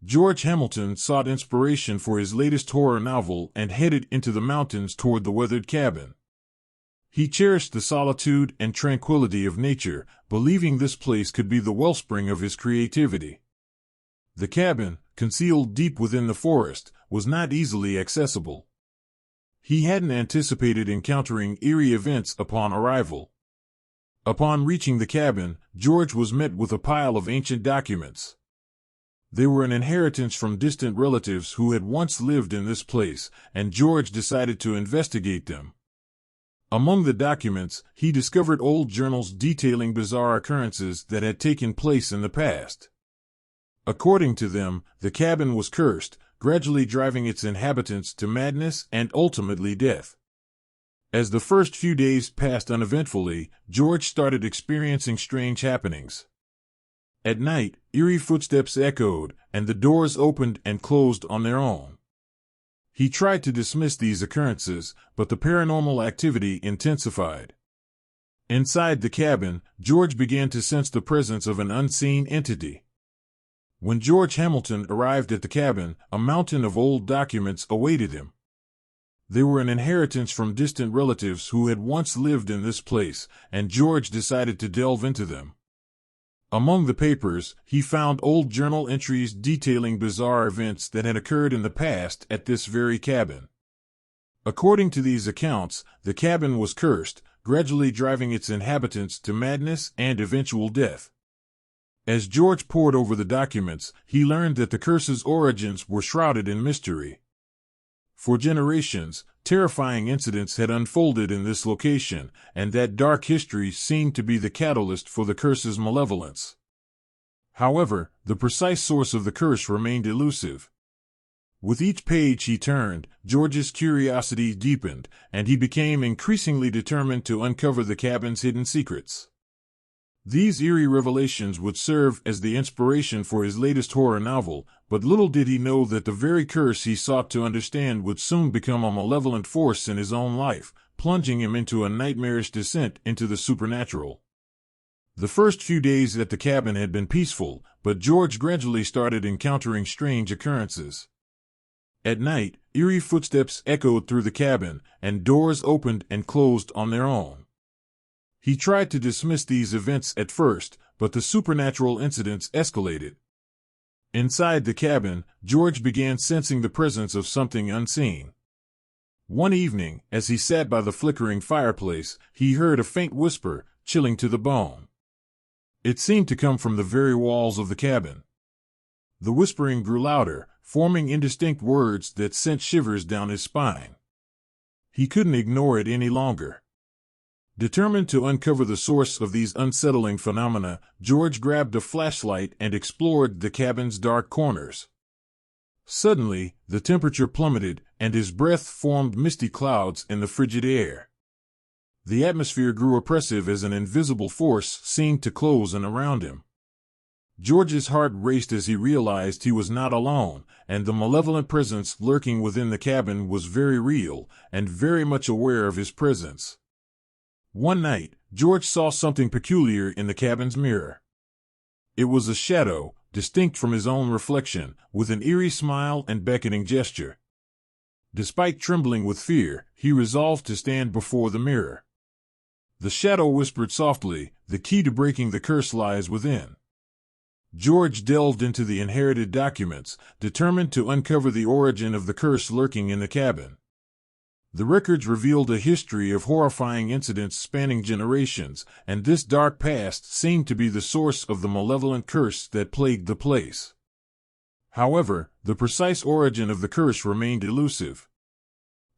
George Hamilton sought inspiration for his latest horror novel and headed into the mountains toward the weathered cabin. He cherished the solitude and tranquility of nature, believing this place could be the wellspring of his creativity. The cabin, concealed deep within the forest, was not easily accessible. He hadn't anticipated encountering eerie events upon arrival. Upon reaching the cabin, George was met with a pile of ancient documents. They were an inheritance from distant relatives who had once lived in this place, and George decided to investigate them. Among the documents, he discovered old journals detailing bizarre occurrences that had taken place in the past. According to them, the cabin was cursed, gradually driving its inhabitants to madness and ultimately death. As the first few days passed uneventfully, George started experiencing strange happenings. At night, eerie footsteps echoed, and the doors opened and closed on their own. He tried to dismiss these occurrences, but the paranormal activity intensified. Inside the cabin, George began to sense the presence of an unseen entity. When George Hamilton arrived at the cabin, a mountain of old documents awaited him. They were an inheritance from distant relatives who had once lived in this place, and George decided to delve into them. Among the papers, he found old journal entries detailing bizarre events that had occurred in the past at this very cabin. According to these accounts, the cabin was cursed, gradually driving its inhabitants to madness and eventual death. As George pored over the documents, he learned that the curse's origins were shrouded in mystery. For generations, terrifying incidents had unfolded in this location, and that dark history seemed to be the catalyst for the curse's malevolence. However, the precise source of the curse remained elusive. With each page he turned, George's curiosity deepened, and he became increasingly determined to uncover the cabin's hidden secrets. These eerie revelations would serve as the inspiration for his latest horror novel, but little did he know that the very curse he sought to understand would soon become a malevolent force in his own life, plunging him into a nightmarish descent into the supernatural. The first few days at the cabin had been peaceful, but George gradually started encountering strange occurrences. At night, eerie footsteps echoed through the cabin, and doors opened and closed on their own. He tried to dismiss these events at first, but the supernatural incidents escalated. Inside the cabin, George began sensing the presence of something unseen. One evening, as he sat by the flickering fireplace, he heard a faint whisper, chilling to the bone. It seemed to come from the very walls of the cabin. The whispering grew louder, forming indistinct words that sent shivers down his spine. He couldn't ignore it any longer. Determined to uncover the source of these unsettling phenomena, George grabbed a flashlight and explored the cabin's dark corners. Suddenly, the temperature plummeted, and his breath formed misty clouds in the frigid air. The atmosphere grew oppressive as an invisible force seemed to close in around him. George's heart raced as he realized he was not alone, and the malevolent presence lurking within the cabin was very real, and very much aware of his presence. One night, George saw something peculiar in the cabin's mirror. It was a shadow, distinct from his own reflection, with an eerie smile and beckoning gesture. Despite trembling with fear, he resolved to stand before the mirror. The shadow whispered softly, "The key to breaking the curse lies within." George delved into the inherited documents, determined to uncover the origin of the curse lurking in the cabin. The records revealed a history of horrifying incidents spanning generations, and this dark past seemed to be the source of the malevolent curse that plagued the place. However, the precise origin of the curse remained elusive.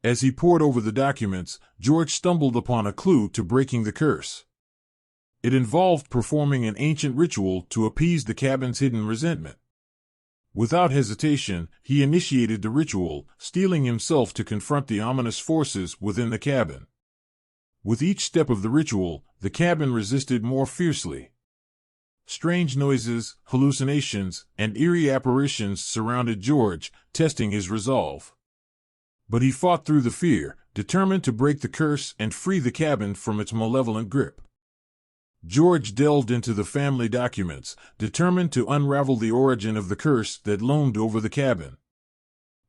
As he pored over the documents, George stumbled upon a clue to breaking the curse. It involved performing an ancient ritual to appease the cabin's hidden resentment. Without hesitation, he initiated the ritual, steeling himself to confront the ominous forces within the cabin. With each step of the ritual, the cabin resisted more fiercely. Strange noises, hallucinations, and eerie apparitions surrounded George, testing his resolve. But he fought through the fear, determined to break the curse and free the cabin from its malevolent grip. George delved into the family documents, determined to unravel the origin of the curse that loomed over the cabin.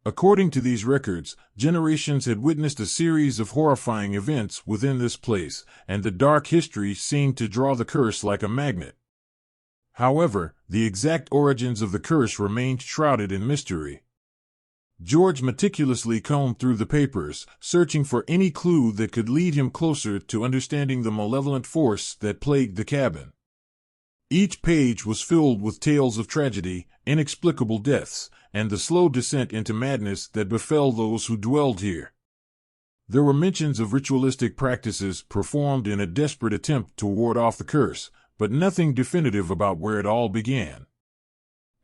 According to these records, generations had witnessed a series of horrifying events within this place, and the dark history seemed to draw the curse like a magnet. However, the exact origins of the curse remained shrouded in mystery. George meticulously combed through the papers, searching for any clue that could lead him closer to understanding the malevolent force that plagued the cabin. Each page was filled with tales of tragedy, inexplicable deaths, and the slow descent into madness that befell those who dwelled here. There were mentions of ritualistic practices performed in a desperate attempt to ward off the curse, but nothing definitive about where it all began.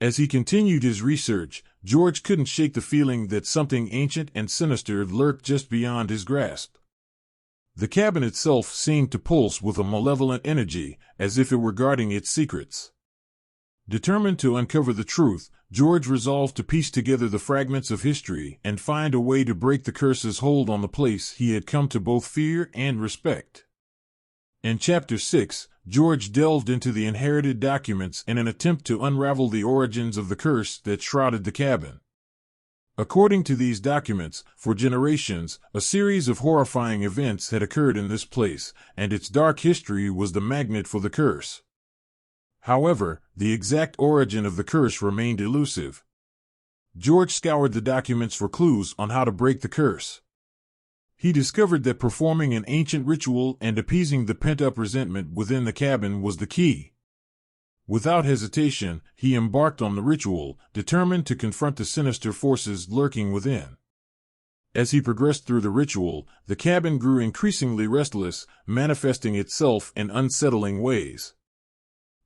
As he continued his research, George couldn't shake the feeling that something ancient and sinister lurked just beyond his grasp. The cabin itself seemed to pulse with a malevolent energy, as if it were guarding its secrets. Determined to uncover the truth, George resolved to piece together the fragments of history and find a way to break the curse's hold on the place he had come to both fear and respect. In Chapter 6, George delved into the inherited documents in an attempt to unravel the origins of the curse that shrouded the cabin. According to these documents, for generations, a series of horrifying events had occurred in this place, and its dark history was the magnet for the curse. However, the exact origin of the curse remained elusive. George scoured the documents for clues on how to break the curse. He discovered that performing an ancient ritual and appeasing the pent-up resentment within the cabin was the key. Without hesitation, he embarked on the ritual, determined to confront the sinister forces lurking within. As he progressed through the ritual, the cabin grew increasingly restless, manifesting itself in unsettling ways.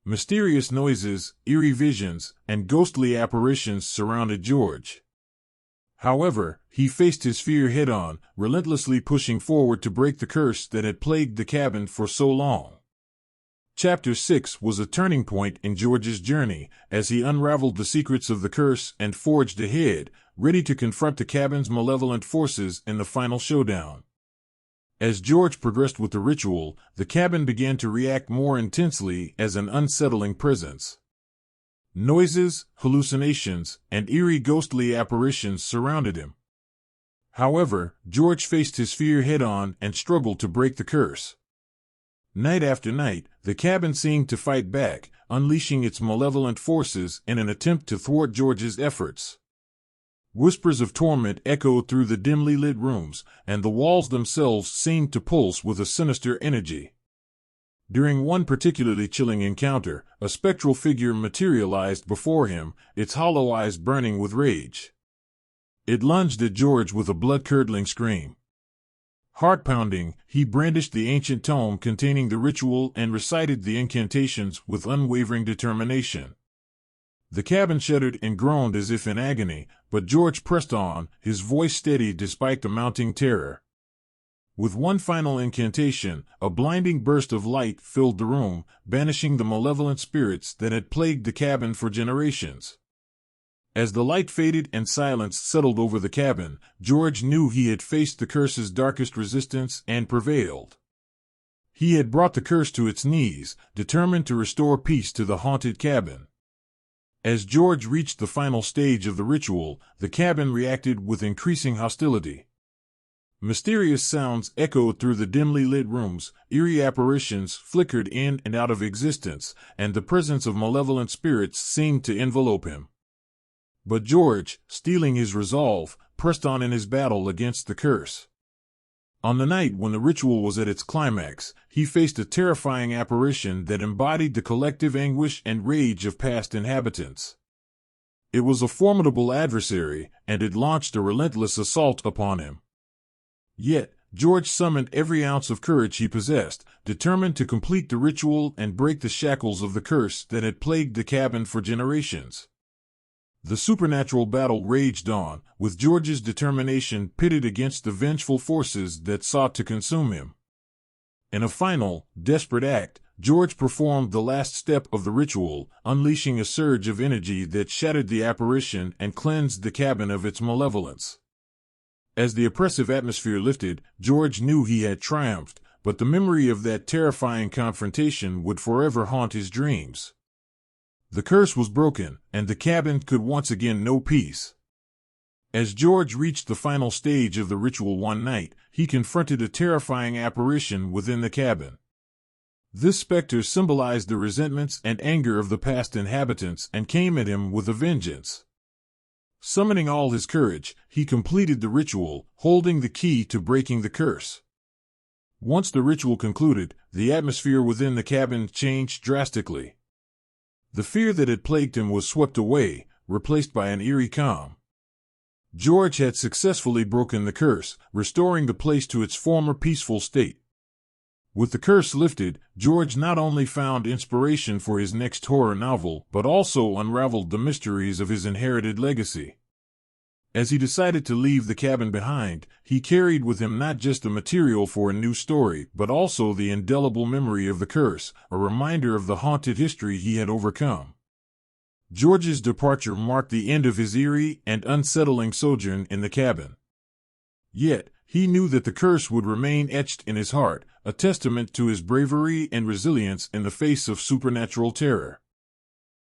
Mysterious noises, eerie visions, and ghostly apparitions surrounded George. However, he faced his fear head-on, relentlessly pushing forward to break the curse that had plagued the cabin for so long. Chapter 6 was a turning point in George's journey, as he unraveled the secrets of the curse and forged ahead, ready to confront the cabin's malevolent forces in the final showdown. As George progressed with the ritual, the cabin began to react more intensely as an unsettling presence. Noises, hallucinations, and eerie ghostly apparitions surrounded him. However, George faced his fear head-on and struggled to break the curse. Night after night, the cabin seemed to fight back, unleashing its malevolent forces in an attempt to thwart George's efforts. Whispers of torment echoed through the dimly lit rooms, and the walls themselves seemed to pulse with a sinister energy. During one particularly chilling encounter, a spectral figure materialized before him, its hollow eyes burning with rage. It lunged at George with a blood-curdling scream. Heart-pounding, he brandished the ancient tome containing the ritual and recited the incantations with unwavering determination. The cabin shuddered and groaned as if in agony, but George pressed on, his voice steady despite the mounting terror. With one final incantation, a blinding burst of light filled the room, banishing the malevolent spirits that had plagued the cabin for generations. As the light faded and silence settled over the cabin, George knew he had faced the curse's darkest resistance and prevailed. He had brought the curse to its knees, determined to restore peace to the haunted cabin. As George reached the final stage of the ritual, the cabin reacted with increasing hostility. Mysterious sounds echoed through the dimly lit rooms, eerie apparitions flickered in and out of existence, and the presence of malevolent spirits seemed to envelop him. But George, steeling his resolve, pressed on in his battle against the curse. On the night when the ritual was at its climax, he faced a terrifying apparition that embodied the collective anguish and rage of past inhabitants. It was a formidable adversary, and it launched a relentless assault upon him. Yet, George summoned every ounce of courage he possessed, determined to complete the ritual and break the shackles of the curse that had plagued the cabin for generations. The supernatural battle raged on, with George's determination pitted against the vengeful forces that sought to consume him. In a final, desperate act, George performed the last step of the ritual, unleashing a surge of energy that shattered the apparition and cleansed the cabin of its malevolence. As the oppressive atmosphere lifted, George knew he had triumphed, but the memory of that terrifying confrontation would forever haunt his dreams. The curse was broken, and the cabin could once again know peace. As George reached the final stage of the ritual one night, he confronted a terrifying apparition within the cabin. This specter symbolized the resentments and anger of the past inhabitants and came at him with a vengeance. Summoning all his courage, he completed the ritual, holding the key to breaking the curse. Once the ritual concluded, the atmosphere within the cabin changed drastically. The fear that had plagued him was swept away, replaced by an eerie calm. George had successfully broken the curse, restoring the place to its former peaceful state. With the curse lifted, George not only found inspiration for his next horror novel, but also unraveled the mysteries of his inherited legacy. As he decided to leave the cabin behind, he carried with him not just the material for a new story, but also the indelible memory of the curse, a reminder of the haunted history he had overcome. George's departure marked the end of his eerie and unsettling sojourn in the cabin. Yet, he knew that the curse would remain etched in his heart, a testament to his bravery and resilience in the face of supernatural terror.